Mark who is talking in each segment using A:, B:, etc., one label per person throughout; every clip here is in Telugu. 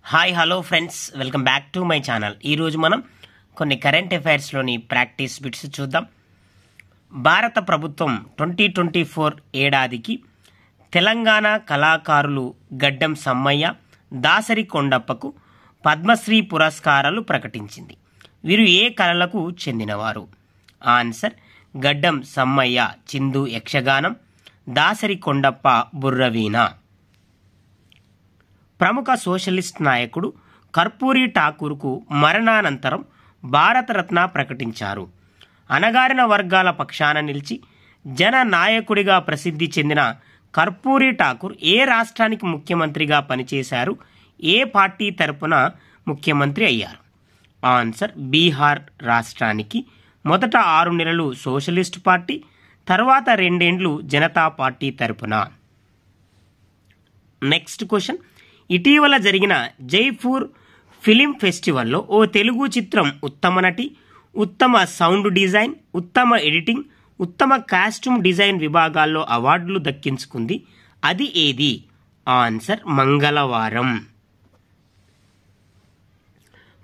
A: Hi hello friends, welcome back to my channel. ఈరోజు మనం కొన్ని కరెంట్ అఫైర్స్లోని ప్రాక్టీస్ బిట్స్ చూద్దాం. భారత ప్రభుత్వం 2024 ఏడాదికి తెలంగాణ కళాకారులు గడ్డం సమ్మయ్య, దాసరి కొండప్పకు పద్మశ్రీ పురస్కారాలు ప్రకటించింది. వీరు ఏ కళలకు చెందినవారు? ఆన్సర్ గడ్డం సమ్మయ్య చిందు యక్షగానం, దాసరి కొండప్ప బుర్రవీణ. ప్రముఖ సోషలిస్ట్ నాయకుడు కర్పూరి ఠాకూర్కు మరణానంతరం భారతరత్న ప్రకటించారు. అణగారిన వర్గాల పక్షాన నిలిచి జన నాయకుడిగా ప్రసిద్ధి చెందిన కర్పూరి ఠాకూర్ ఏ రాష్ట్రానికి ముఖ్యమంత్రిగా పనిచేశారు? ఏ పార్టీ తరపున ముఖ్యమంత్రి అయ్యారు? ఆన్సర్ బీహార్ రాష్ట్రానికి. మొదట 6 నెలలు సోషలిస్ట్ పార్టీ, తర్వాత 2 ఏండ్లు జనతా పార్టీ తరపున. Next question. ఇటీవల జరిగిన జైపూర్ ఫిలిం ఫెస్టివల్లో ఓ తెలుగు చిత్రం ఉత్తమ నటి, ఉత్తమ సౌండ్ డిజైన్, ఉత్తమ ఎడిటింగ్, ఉత్తమ కాస్ట్యూమ్ డిజైన్ విభాగాల్లో అవార్డులు దక్కించుకుంది. అది ఏది? ఆన్సర్ మంగళవారం.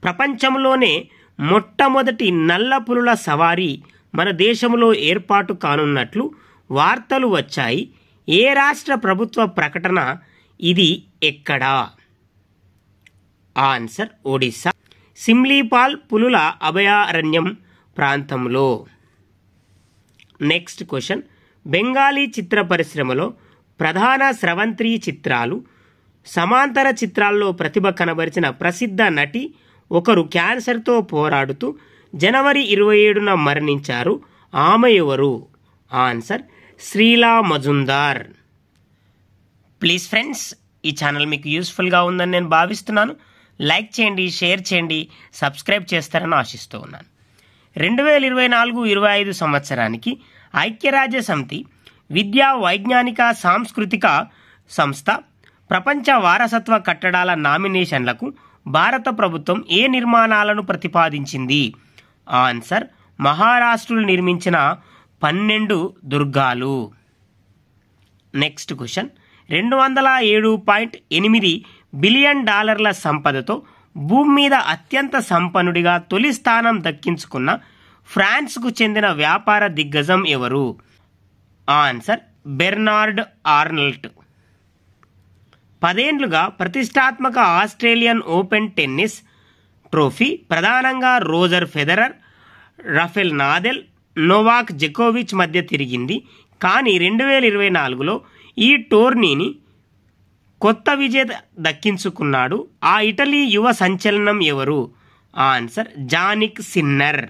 A: ప్రపంచంలోనే మొట్టమొదటి నల్ల పులుల సవారీ మన దేశంలో ఏర్పాటు కానున్నట్లు వార్తలు వచ్చాయి. ఏ రాష్ట్ర ప్రభుత్వ ప్రకటన ఇది? ఎక్కడా? ఆన్సర్ ఒడిశా, సిమ్లీపాల్ పులుల అభయారణ్యం ప్రాంతంలో. Next question. బెంగాలీ చిత్ర పరిశ్రమలో ప్రధాన స్రవంతి చిత్రాలు, సమాంతర చిత్రాల్లో ప్రతిభ కనబరిచిన ప్రసిద్ధ నటి ఒకరు క్యాన్సర్తో పోరాడుతూ జనవరి 27న మరణించారు. ఆమె ఎవరు? Answer Sreela Majumdar. Please friends, ఈ ఛానల్ మీకు యూస్ఫుల్గా ఉందని నేను భావిస్తున్నాను. లైక్ చేయండి, షేర్ చేయండి, సబ్స్క్రైబ్ చేస్తారని ఆశిస్తూ ఉన్నాను. 2024-25 సంవత్సరానికి ఐక్యరాజ్య సమితి విద్యా వైజ్ఞానిక సాంస్కృతిక సంస్థ ప్రపంచ వారసత్వ కట్టడాల నామినేషన్లకు భారత ప్రభుత్వం ఏ నిర్మాణాలను ప్రతిపాదించింది? ఆన్సర్ మహారాష్ట్రలో నిర్మించిన 12 దుర్గాలు. Next question. $207.8 బిలియన్ సంపదతో భూమి మీద అత్యంత సంపన్నుడిగా తొలి స్థానం దక్కించుకున్న ఫ్రాన్స్కు చెందిన వ్యాపార దిగ్గజం ఎవరు? Answer Bernard Arnault. 10 ఏండ్లుగా ప్రతిష్టాత్మక ఆస్ట్రేలియన్ ఓపెన్ టెన్నిస్ ట్రోఫీ ప్రధానంగా రోజర్ ఫెదరర్, రఫెల్ నాదెల్, నోవాక్ జకోవిచ్ మధ్య తిరిగింది. కానీ 2024లో ఈ టోర్నీని కొత్త విజేత దక్కించుకున్నాడు. ఆ ఇటలీ యువ సంచలనం ఎవరు? Answer Jannik sinner.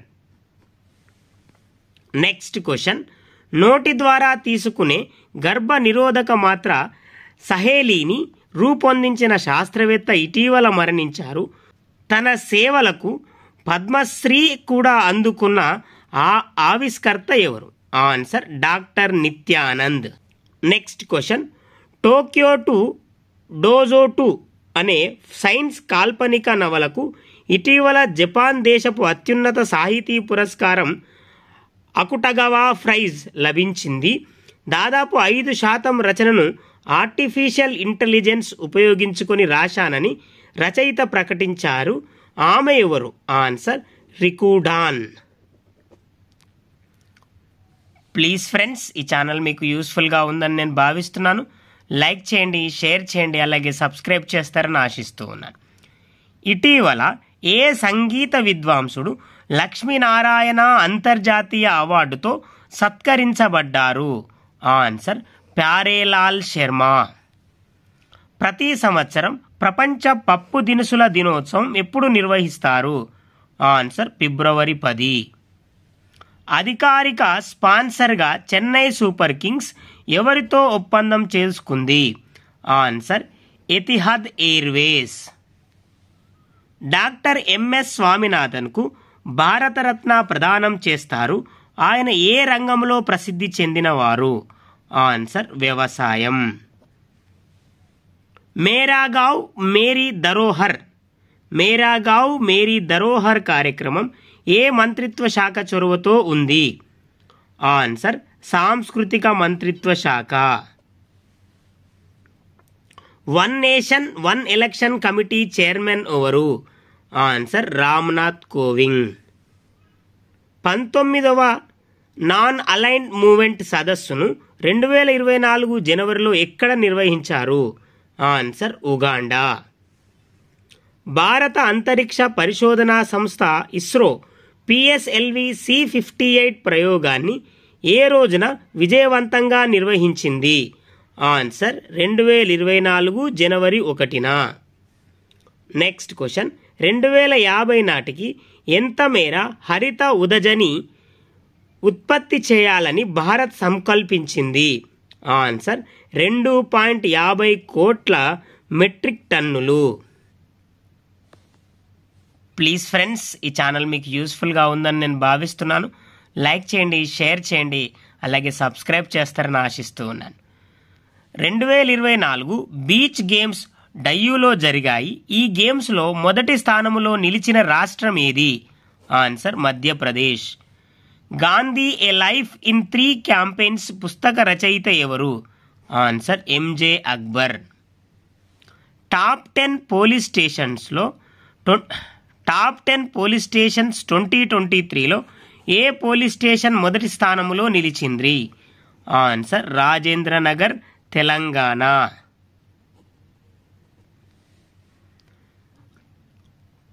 A: Next question. నోటి ద్వారా తీసుకునే గర్భ నిరోధక మాత్ర సహేలీని రూపొందించిన శాస్త్రవేత్త ఇటీవల మరణించారు. తన సేవలకు పద్మశ్రీ కూడా అందుకున్న ఆ ఆవిష్కర్త ఎవరు? Answer doctor Nityanand. Next question. Tokyo to dojo 2 అనే సైన్స్ కాల్పనిక నవలకు ఇటీవల జపాన్ దేశపు అత్యున్నత సాహితీ పురస్కారం అకుటగవా ప్రైజ్ లభించింది. దాదాపు 5% రచనను ఆర్టిఫిషియల్ ఇంటెలిజెన్స్ ఉపయోగించుకొని రాశానని రచయిత ప్రకటించారు. ఆమె ఎవరు? ఆన్సర్ రికుడాన్. ప్లీజ్ ఫ్రెండ్స్, ఈ ఛానల్ మీకు యూస్ఫుల్గా ఉందని నేను భావిస్తున్నాను. లైక్ చేయండి, షేర్ చేయండి, అలాగే సబ్స్క్రైబ్ చేస్తారని ఆశిస్తూ ఉన్నాను. ఇటీవల ఏ సంగీత విద్వాంసుడు లక్ష్మీనారాయణ అంతర్జాతీయ అవార్డుతో సత్కరించబడ్డారు? ఆన్సర్ ప్యారేలాల్ శర్మ. ప్రతి సంవత్సరం ప్రపంచ పప్పు దినుసుల దినోత్సవం ఎప్పుడు నిర్వహిస్తారు? Answer February 10. అధికారిక స్పాన్సర్గా చెన్నై సూపర్ కింగ్స్ ఎవరితో ఒప్పందం చేసుకుంది? Answer Etihad airways. Doctor MS స్వామినాథన్కు భారతరత్న ప్రదానం చేస్తారు. ఆయన ఏ రంగంలో ప్రసిద్ధి చెందినవారు? ఆన్సర్ వ్యవసాయం. మేరా గావ్ మేరీ ధరోహర్, మేరా గావ్ మేరీ ధరోహర్ కార్యక్రమం ఏ మంత్రిత్వ శాఖ చొరవతో ఉంది? ఆన్సర్ సాంస్కృతిక మంత్రిత్వ శాఖ. One nation one election committee chairman ఎవరు? ఆన్సర్ రామ్నాథ్ కోవింద్. 19వ నాన్ అలైన్డ్ మూవ్మెంట్ సదస్సును 2024 జనవరిలో ఎక్కడ నిర్వహించారు? Answer Uganda. భారత అంతరిక్ష పరిశోధనా సంస్థ ఇస్రో PSLV C58 ప్రయోగాన్ని ఏ రోజున విజయవంతంగా నిర్వహించింది? ఆన్సర్ 2024 జనవరి 1న. నెక్స్ట్ క్వశ్చన్, 2050 నాటికి ఎంత మేర హరిత ఉదజని ఉత్పత్తి చేయాలని భారత్ సంకల్పించింది? ఆన్సర్ 2.50 కోట్ల మెట్రిక్ టన్నులు. ప్లీజ్ ఫ్రెండ్స్, ఈ ఛానల్ మీకు యూస్ఫుల్గా ఉందని నేను భావిస్తున్నాను. లైక్ చేయండి, షేర్ చేయండి, అలాగే సబ్స్క్రైబ్ చేస్తారని ఆశిస్తూ ఉన్నాను. 2024 బీచ్ గేమ్స్ డయ్యూలో జరిగాయి. ఈ గేమ్స్లో మొదటి స్థానంలో నిలిచిన రాష్ట్రం ఏది? Answer Madhya Pradesh. Gandhi a life in 3 campaigns పుస్తక రచయిత ఎవరు? Answer MJ Akbar. Top 10 police stations 2023లో ఏ పోలీస్ స్టేషన్ మొదటి స్థానంలో నిలిచింది? ఆన్సర్ రాజేంద్ర నగర్, తెలంగాణ.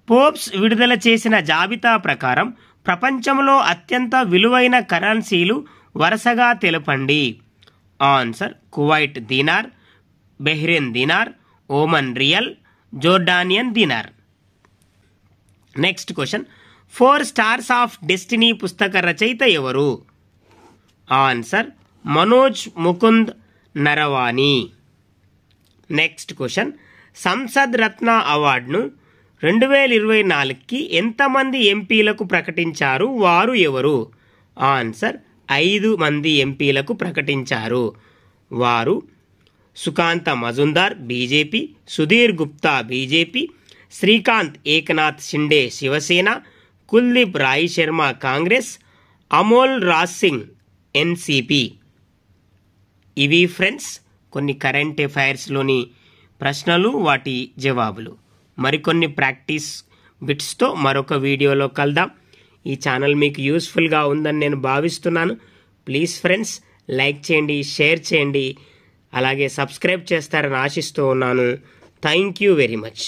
A: ఫోర్బ్స్ విడుదల చేసిన జాబితా ప్రకారం ప్రపంచంలో అత్యంత విలువైన కరెన్సీలు వరుసగా తెలపండి. Answer Kuwait dinar, Bahrain dinar, Oman rial, Jordanian dinar. Next question, 4 stars of destiny పుస్తక రచయిత ఎవరు? Answer Manoj Mukund Naravane. Next question, Sansad Ratna అవార్డును 2024కి ఎంతమంది ఎంపీలకు ప్రకటించారు? వారు ఎవరు? ఆన్సర్ 5 మంది ఎంపీలకు ప్రకటించారు. వారు Sukanta Majumdar BJP, Sudhir Gupta BJP, Shrikant Eknath Shinde Shiv Sena, Kuldeep Rai Sharma Congress, Amol Raj Singh NCP. ఇవి ఫ్రెండ్స్ కొన్ని కరెంట్ అఫైర్స్లోని ప్రశ్నలు, వాటి జవాబులు. మరికొన్ని ప్రాక్టీస్ బిట్స్తో మరొక వీడియోలో కలుద్దాం. ఈ ఛానల్ మీకు యూస్ఫుల్గా ఉందని నేను భావిస్తున్నాను. ప్లీజ్ ఫ్రెండ్స్, లైక్ చేయండి, షేర్ చేయండి, అలాగే సబ్స్క్రైబ్ చేస్తారని ఆశిస్తూ ఉన్నాను. Thank you very much.